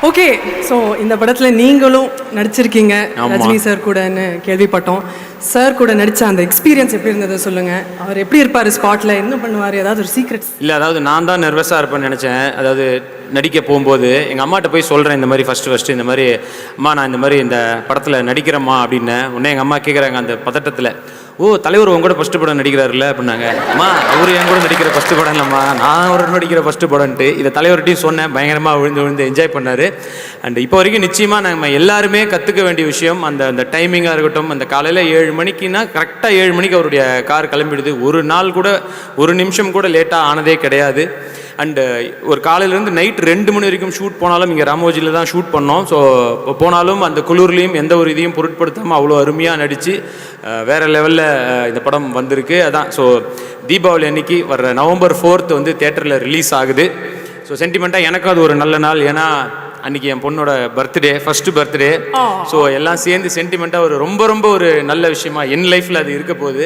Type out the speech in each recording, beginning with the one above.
Okay, so இந்த படத்தில் நீங்களும் நடிச்சிருக்கீங்க ரஜினி சார் கூடன்னு கேள்விப்பட்டோம். சார் கூட நடித்த அந்த எக்ஸ்பீரியன்ஸ் எப்படி இருந்தது சொல்லுங்கள். அவர் எப்படி இருப்பார் ஸ்பாட்டில், என்ன பண்ணுவார், ஏதாவது ஒரு சீக்ரெட்ஸ்? இல்லை, அதாவது நான் தான் நர்வஸாக இருப்பேன்னு நினச்சேன். அதாவது நடிக்க போகும்போது எங்கள் அம்மாட்ட போய் சொல்கிறேன் இந்த மாதிரி ஃபஸ்ட்டு இந்த மாதிரி, அம்மா நான் இந்த மாதிரி இந்த படத்தில் நடிக்கிறேம்மா அப்படின்னு. உடனே எங்கள் அம்மா கேட்குறாங்க அந்த பதட்டத்தில், ஓ தலைவர் உங்க கூட ஃபஸ்ட்டு படம் நடிக்கிறாருல்ல அப்படின்னாங்க. அம்மா அவர் என் கூட நடிக்கிற ஃபஸ்ட்டு படம் இல்லைம்மா, நான் அவர் நடிக்கிற ஃபஸ்ட்டு படம்ன்ட்டு இதை தலைவர்கிட்டையும் சொன்னேன். பயங்கரமாக விழுந்து என்ஜாய் பண்ணார். அண்ட் இப்போ வரைக்கும் நிச்சயமாக நம்ம எல்லாருமே கற்றுக்க வேண்டிய விஷயம் அந்த டைமிங்காக இருக்கட்டும். அந்த காலையில் 7 மணிக்குன்னா கரெக்டாக 7 மணிக்கு அவருடைய கார் கிளம்பிடுது. ஒரு நாள் கூட ஒரு நிமிஷம் கூட லேட்டாக ஆனதே கிடையாது. அண்டு ஒரு காலையிலேருந்து நைட் 2 மணி வரைக்கும் ஷூட் போனாலும் இங்கே ராமோஜியில் தான் ஷூட் பண்ணோம். ஸோ போனாலும் அந்த குளிர்லேயும் எந்த ஒரு இதையும் பொருட்படுத்தாமல் அவ்வளோ அருமையாக நடித்து வேறு லெவலில் இந்த படம் வந்திருக்கு. அதான் ஸோ தீபாவளி அன்னைக்கு வர்ற November 4th வந்து தேட்டரில் ரிலீஸ் ஆகுது. ஸோ சென்டிமெண்ட்டாக எனக்கும் அது ஒரு நல்ல நாள். ஏன்னா அன்றைக்கி என் பொண்ணோட பர்த்டே, ஃபஸ்ட்டு பர்த்டே. ஸோ எல்லாம் சேர்ந்து சென்டிமெண்ட்டாக ஒரு ரொம்ப ஒரு நல்ல விஷயமா என் லைஃப்பில் அது இருக்க போகுது.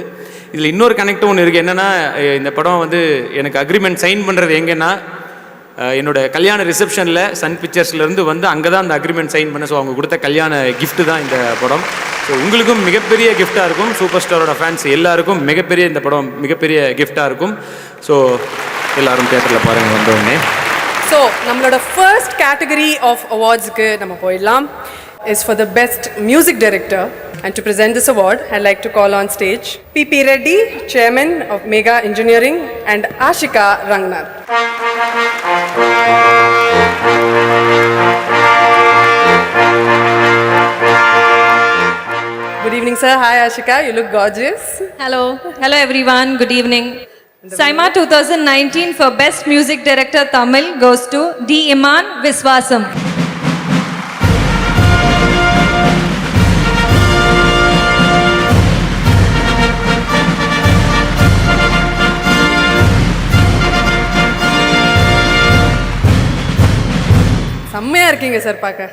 இதில் இன்னொரு கனெக்டும் ஒன்று இருக்குது. என்னென்னா இந்த படம் வந்து எனக்கு அக்ரிமெண்ட் சைன் பண்ணுறது எங்கன்னா என்னோடய கல்யாண ரிசப்ஷனில் சன் பிக்சர்ஸ்லேருந்து வந்து அங்கே தான் அந்த அக்ரிமெண்ட் சைன் பண்ண. ஸோ அவங்க கொடுத்த கல்யாண கிஃப்ட்டு தான் இந்த படம். ஸோ உங்களுக்கும் மிகப்பெரிய கிஃப்டாக இருக்கும். சூப்பர் ஸ்டாரோட ஃபேன்ஸ் எல்லாருக்கும் இந்த படம் மிகப்பெரிய கிஃப்டாக இருக்கும். ஸோ எல்லோரும் தியேட்டரில் பாருங்கள் வந்தோடனே. ஸோ நம்மளோட ஃபர்ஸ்ட் கேட்டகரி ஆஃப் அவார்ட்ஸுக்கு நம்ம போயிடலாம். is for the best music director, and to present this award I'd like to call on stage P.P. Reddy, chairman of Mega Engineering, and Ashika Rangnath. Good evening sir. Hi Ashika, you look gorgeous. Hello everyone, good evening. SIMA 2019 for best music director Tamil goes to D. Iman Viswasam. செம்மையாக இருக்கீங்க sir பார்க்க.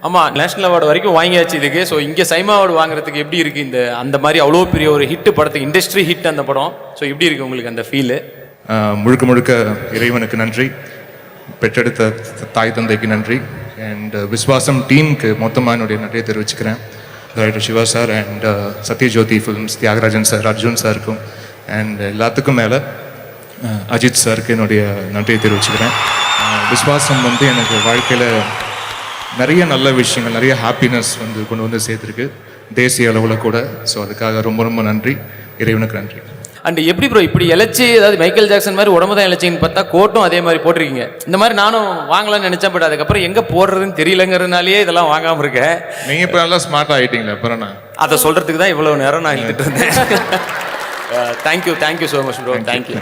ஆமாம், national award வரைக்கும் வாங்கியாச்சு இதுக்கு. So இங்கே SIMA award வாங்குறதுக்கு எப்படி இருக்குது அந்த மாதிரி அவ்வளோ பெரிய ஒரு ஹிட்டு படத்துக்கு, இண்டஸ்ட்ரி ஹிட் அந்த படம். ஸோ எப்படி இருக்குது உங்களுக்கு அந்த ஃபீலு? முழுக்க இறைவனுக்கு நன்றி, பெற்றெடுத்த தாய் தந்தைக்கு நன்றி, அண்ட் விஸ்வாசம் டீமுக்கு மொத்தமாக என்னுடைய நன்றியை தெரிவிச்சுக்கிறேன். Director Siva sir and Sathyajothi films Thiyagarajan sir, Arjun சாருக்கும், அண்ட் எல்லாத்துக்கும் மேலே அஜித் சாருக்கு என்னுடைய நன்றியை தெரிவிச்சுக்கிறேன். விஸ்வாசம் வந்து எனக்கு வாழ்க்கையில் நிறைய நல்ல விஷயங்கள், நிறைய ஹாப்பினஸ் வந்து கொண்டு வந்து சேர்த்துருக்கு தேசிய அளவில் கூட. ஸோ அதுக்காக ரொம்ப நன்றி, இறைவனுக்கு நன்றி. அண்ட் எப்படி ப்ரோ இப்படி இழைச்சி, அதாவது மைக்கேல் ஜாக்சன் மாதிரி உடம்பு தான் இழைச்சின்னு பார்த்தா கோட்டும் அதே மாதிரி போட்டிருக்கீங்க. இந்த மாதிரி நானும் வாங்கலாம்னு நினச்சேன், பட் அதுக்கப்புறம் எங்கே போடுறதுன்னு தெரியலங்கிறதுனாலேயே இதெல்லாம் வாங்காமல் இருக்கேன். நீங்கள் இப்போ நல்லா ஸ்மார்ட் ஆகிட்டீங்களா? அப்புறம் நான் அதை சொல்கிறதுக்கு தான் இவ்வளோ நேரம் நான் இருந்துட்டு இருந்தேன். Thank you so much bro, thank you.